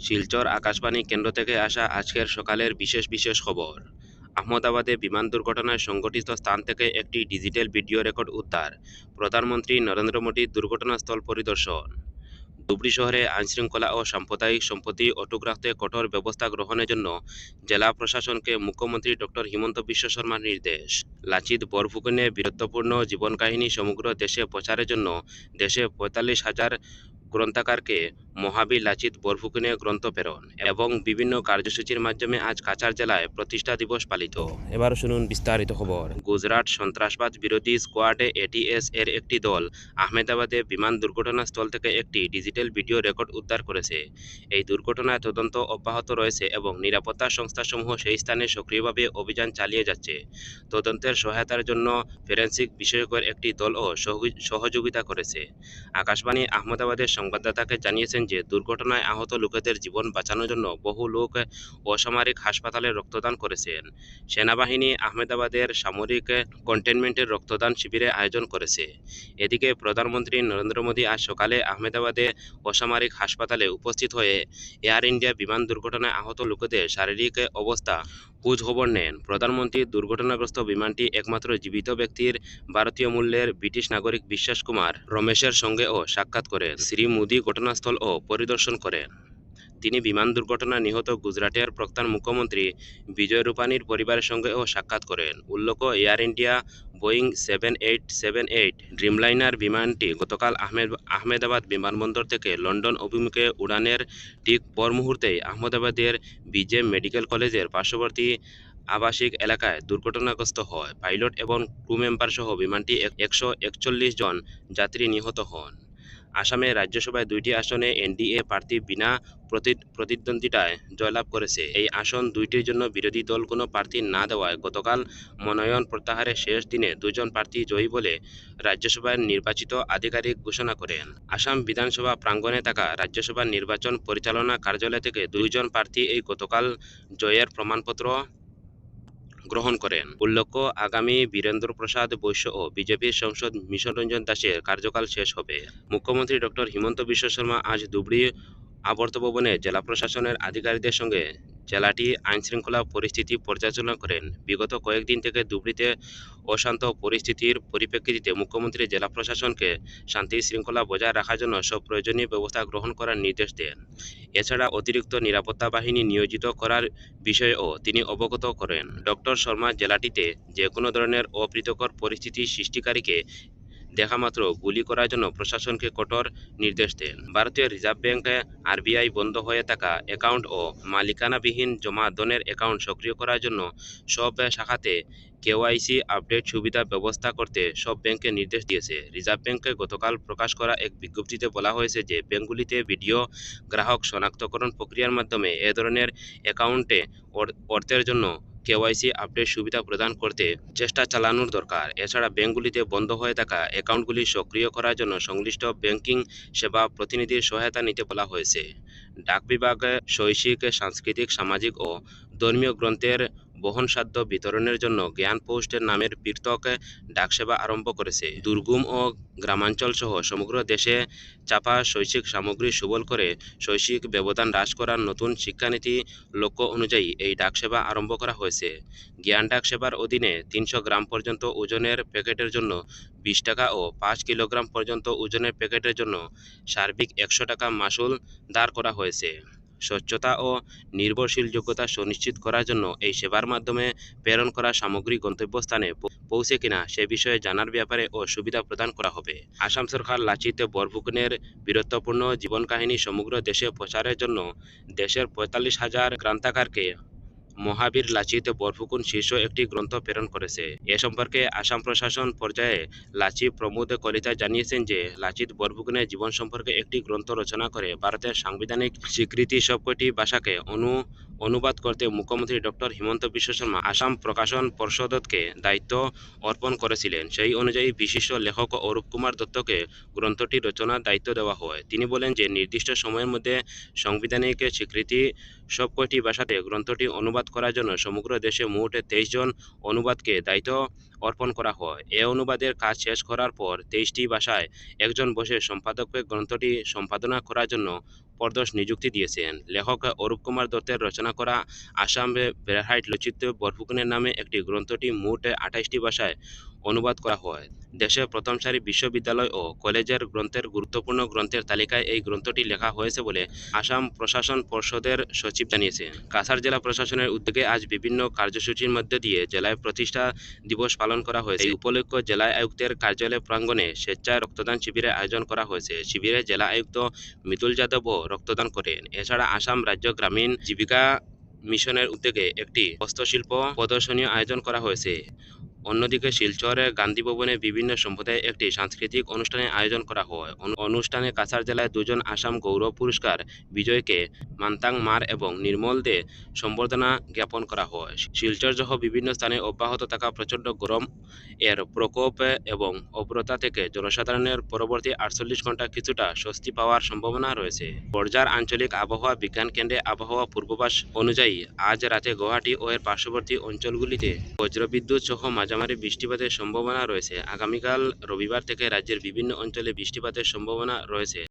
শিলচর আকাশবাণী কেন্দ্র থেকে আসা আজকের সকালের বিশেষ খবর। আহমেদাবাদে বিমান দুর্ঘটনায় সংঘটিত স্থান থেকে একটি ডিজিটাল ভিডিও রেকর্ড উদ্ধার। প্রধানমন্ত্রী নরেন্দ্র মোদীর দুর্ঘটনাস্থল পরিদর্শন। ধুবড়ী শহরে আইনশৃঙ্খলা ও সাম্প্রদায়িক সম্পত্তি অটুট রাখতে কঠোর ব্যবস্থা গ্রহণের জন্য জেলা প্রশাসনকে মুখ্যমন্ত্রী ডক্টর হিমন্ত বিশ্ব শর্মার নির্দেশ। লাচিত বরফুকনের বীরত্বপূর্ণ জীবনকাহিনী সমগ্র দেশে প্রচারের জন্য দেশে ৪৫,০০০ গ্রন্থাগারকে মহাবীর লাচিত বরফুকনে গ্রন্থ প্রেরণ এবং বিভিন্ন কার্যসূচির মাধ্যমে আজ কাছাড় জেলায় প্রতিষ্ঠা দিবস পালিত। এবার শুনুন বিস্তারিত খবর। গুজরাট সন্ত্রাসবাদ বিরোধী স্কোয়াডে এটিএস এর একটি দল আহমেদাবাদে বিমান দুর্ঘটনাস্থল থেকে একটি ডিজিটাল ভিডিও রেকর্ড উদ্ধার করেছে। এই দুর্ঘটনায় তদন্ত অব্যাহত রয়েছে এবং নিরাপত্তা সংস্থাসমূহ সেই স্থানে সক্রিয়ভাবে অভিযান চালিয়ে যাচ্ছে। তদন্তের সহায়তার জন্য ফরেনসিক বিশেষজ্ঞের একটি দলও সহযোগিতা করেছে। আকাশবাণী আহমেদাবাদের সংবাদদাতাকে জানিয়েছেন যে দুর্ঘটনায় আহত লোকেদের জীবন বাঁচানোর জন্য বহু লোক অসামরিক হাসপাতালে রক্তদান করেছেন। সেনাবাহিনী আহমেদাবাদের সামরিক কন্টেনমেন্টের রক্তদান শিবিরে আয়োজন করেছে। এদিকে প্রধানমন্ত্রী নরেন্দ্র মোদী আজ সকালে আহমেদাবাদে অসামরিক হাসপাতালে উপস্থিত হয়ে এয়ার ইন্ডিয়া বিমান দুর্ঘটনায় আহত লোকেদের শারীরিক অবস্থা খোঁজ খবর নেন। প্রধানমন্ত্রী দুর্ঘটনাগ্রস্ত বিমানটি একমাত্র জীবিত ব্যক্তির ভারতীয় মূল্যের ব্রিটিশ নাগরিক বিশ্বাস কুমার রমেশের সঙ্গেও সাক্ষাৎ করেন। শ্রী মোদী ঘটনাস্থলও পরিদর্শন করেন। তিনি বিমান দুর্ঘটনায় নিহত গুজরাটের প্রাক্তন মুখ্যমন্ত্রী বিজয় রূপানীর পরিবারের সঙ্গেও সাক্ষাৎ করেন। উল্লেখ্য, এয়ার ইন্ডিয়া বোয়িং 7878 ড্রিমলাইনার বিমানটি গতকাল আহমেদাবাদ বিমানবন্দর থেকে লন্ডন অভিমুখে উড়ানের ঠিক পর মুহূর্তেই আহমেদাবাদের বিজে মেডিকেল কলেজের পার্শ্ববর্তী আবাসিক এলাকায় দুর্ঘটনাগ্রস্ত হয়। পাইলট এবং ক্রু মেম্বার সহ বিমানটি 141 জন যাত্রী নিহত হন। আসামে রাজ্যসভায় 2টি আসনে এনডিএ প্রার্থী বিনা প্রতিদ্বন্দ্বিতায় জয়লাভ করেছে। এই আসন দুইটির জন্য বিরোধী দল কোনো প্রার্থী না দেওয়ায় গতকাল মনোনয়ন প্রত্যাহারের শেষ দিনে 2 জন প্রার্থী জয়ী বলে রাজ্যসভার নির্বাচিত আধিকারিক ঘোষণা করেন। আসাম বিধানসভা প্রাঙ্গণে থাকা রাজ্যসভার নির্বাচন পরিচালনা কার্যালয় থেকে 2 জন প্রার্থী এই গতকাল জয়ের প্রমাণপত্র গ্রহণ করেন। উল্লেখ্য, আগামী বীরেন্দ্র প্রসাদ বৈশ্য ও বিজেপির সাংসদ মিশন রঞ্জন দাসের কার্যকাল শেষ হবে। মুখ্যমন্ত্রী ডক্টর হিমন্ত বিশ্ব শর্মা আজ ধুবড়ী আবর্ত ভবনে জেলা প্রশাসনের আধিকারিকদের সঙ্গে জেলাটি আইনশৃঙ্খলা পরিস্থিতি পর্যালোচনা করেন। বিগত কয়েকদিন থেকে ধুবড়ীতে অশান্ত পরিস্থিতির পরিপ্রেক্ষিতে মুখ্যমন্ত্রী জেলা প্রশাসনকে শান্তি শৃঙ্খলা বজায় রাখার জন্য সব প্রয়োজনীয় ব্যবস্থা গ্রহণ করার নির্দেশ দেন। এছাড়া অতিরিক্ত নিরাপত্তা বাহিনী নিয়োজিত করার বিষয়েও তিনি অবগত করেন। ডক্টর শর্মা জেলাটিতে যে কোনো ধরনের অপ্রীতিকর পরিস্থিতি সৃষ্টিকারীকে দেখামাত্র গুলি করার জন্য প্রশাসনকে কঠোর নির্দেশ দেন। ভারতীয় রিজার্ভ ব্যাংকে আরবিআই বন্ধ হয়ে থাকা অ্যাকাউন্ট ও মালিকানাবিহীন জমা ধনের অ্যাকাউন্ট সক্রিয় করার জন্য সব শাখাতে কেওয়াইসি আপডেট সুবিধা ব্যবস্থা করতে সব ব্যাংককে নির্দেশ দিয়েছে। রিজার্ভ ব্যাংকে গতকাল প্রকাশ করা এক বিজ্ঞপ্তিতে বলা হয়েছে যে ব্যাংকগুলিতে ভিডিও গ্রাহক শনাক্তকরণ প্রক্রিয়ার মাধ্যমে এ ধরনের অ্যাকাউন্টে অর্থের জন্য কেওয়াইসি আপডেট সুবিধা প্রদান করতে চেষ্টা চালানোর দরকার। এছাড়া ব্যাংকগুলিতে বন্ধ হয়ে থাকা অ্যাকাউন্টগুলি সক্রিয় করার জন্য সংশ্লিষ্ট ব্যাংকিং সেবা প্রতিনিধির সহায়তা নিতে বলা হয়েছে। ডাক বিভাগ শৈক্ষিক, সাংস্কৃতিক, সামাজিক ও ধর্মীয় গ্রন্থের বহনসাধ্য বিতরণের জন্য জ্ঞান পোস্টের নামের পৃথক ডাকসেবা আরম্ভ করেছে। দুর্গম ও গ্রামাঞ্চল সহ সমগ্র দেশে চাপা শৈক্ষিক সামগ্রী সুবল করে শৈক্ষিক ব্যবধান হ্রাস করার নতুন শিক্ষানীতি লক্ষ্য অনুযায়ী এই ডাকসেবা আরম্ভ করা হয়েছে। জ্ঞান ডাক সেবার অধীনে 300 গ্রাম পর্যন্ত ওজনের প্যাকেটের জন্য 20 টাকা ও 5 কিলোগ্রাম পর্যন্ত ওজনের প্যাকেটের জন্য সার্বিক 100 টাকা মাশুল ধার করা হয়েছে। স্বচ্ছতা ও নির্ভরশীলযোগ্যতা সুনিশ্চিত করার জন্য এই সেবার মাধ্যমে প্রেরণ করা সামগ্রী গন্তব্যস্থানে পৌঁছে কিনা সে বিষয়ে জানার ব্যাপারে ও সুবিধা প্রদান করা হবে। আসাম সরকার লাচিত বরফুকনের বীরত্বপূর্ণ জীবনকাহিনী সমগ্র দেশে প্রচারের জন্য দেশের 45,000 গ্রন্থাগারকে মহাবীর লাচিত বরফুকন শীর্ষ একটি গ্রন্থ প্রেরণ করেছে। এ সম্পর্কে আসাম প্রশাসন পর্যায়ে লাচিত প্রমোদ কলিতা জানিয়েছেন যে লাচিত বরফুকনের জীবন সম্পর্কে একটি গ্রন্থ রচনা করে ভারতের সাংবিধানিক স্বীকৃতি সবকটি ভাষাকে অনুবাদ করতে মুখ্যমন্ত্রী ডক্টর হিমন্ত বিশ্ব শর্মা আসাম প্রকাশন পর্ষদকে দায়িত্ব অর্পণ করেছিলেন। সেই অনুযায়ী বিশিষ্ট লেখক অরূপ কুমার দত্তকে গ্রন্থটি রচনার দায়িত্ব দেওয়া হয়। তিনি বলেন যে নির্দিষ্ট সময়ের মধ্যে সাংবিধানিক স্বীকৃতি সবকটি ভাষাতে গ্রন্থটি অনুবাদ করার জন্য সমগ্র দেশে মোট 23 জন অনুবাদকে দায়িত্ব অর্পণ করা হয়। এ অনুবাদের কাজ শেষ করার পর 23টি ভাষায় একজন বসে সম্পাদককে গ্রন্থটি সম্পাদনা করার জন্য পর্দশ নিযুক্তি দিয়েছেন। লেখক অরূপ কুমার দত্তের রচনা করা আসাম বেড়াহাইট লচিত বরফুকনের নামে একটি গ্রন্থটি মোট 28টি ভাষায় অনুবাদ করা হয়। দেশের প্রথম সারি বিশ্ববিদ্যালয় ও কলেজের গ্রন্থের গুরুত্বপূর্ণ গ্রন্থের তালিকায় এই গ্রন্থটি লেখা হয়েছে বলে আসাম প্রশাসন পর্ষদের সচিব জানিয়েছেন। কাছাড় জেলা প্রশাসনের উদ্যোগে আজ বিভিন্ন কার্যসূচির মধ্য দিয়ে জেলায় প্রতিষ্ঠা দিবস পালন করা হয়েছে। এই উপলক্ষে জেলা আয়ুক্তের কার্যালয় প্রাঙ্গণে স্বেচ্ছায় রক্তদান শিবিরের আয়োজন করা হয়েছে। শিবিরে জেলা আয়ুক্ত মিতুল যাদবও রক্তদান করেন। এছাড়া আসাম রাজ্য গ্রামীণ জীবিকা মিশনের উদ্যোগে একটি হস্তশিল্প প্রদর্শনী আয়োজন করা হয়েছে। অন্যদিকে শিলচরের গান্ধী ভবনে বিভিন্ন সম্প্রদায়ের একটি সাংস্কৃতিক অনুষ্ঠানের আয়োজন করা হয়। অনুষ্ঠানে কাছাড় জেলায় দুজন আসাম গৌরব পুরস্কার বিজয়ীকে মান্তাং মার এবং নির্মল দে সম্বর্ধনা জ্ঞাপন করা হয়। শিলচর সহ বিভিন্ন স্থানে অব্যাহত থাকা প্রচণ্ড গরম এর প্রকোপ এবং অব্রতা থেকে জনসাধারণের পরবর্তী 48 ঘন্টা কিছুটা স্বস্তি পাওয়ার সম্ভাবনা রয়েছে। বর্জার আঞ্চলিক আবহাওয়া বিজ্ঞান কেন্দ্রে আবহাওয়া পূর্বাভাস অনুযায়ী আজ রাতে গুয়াহাটি ও এর পার্শ্ববর্তী অঞ্চলগুলিতে বজ্রবিদ্যুৎ সহ মাঝামাঝি বৃষ্টিপাতের সম্ভাবনা রয়েছে। আগামীকাল রবিবার থেকে রাজ্যের বিভিন্ন অঞ্চলে বৃষ্টিপাতের সম্ভাবনা রয়েছে।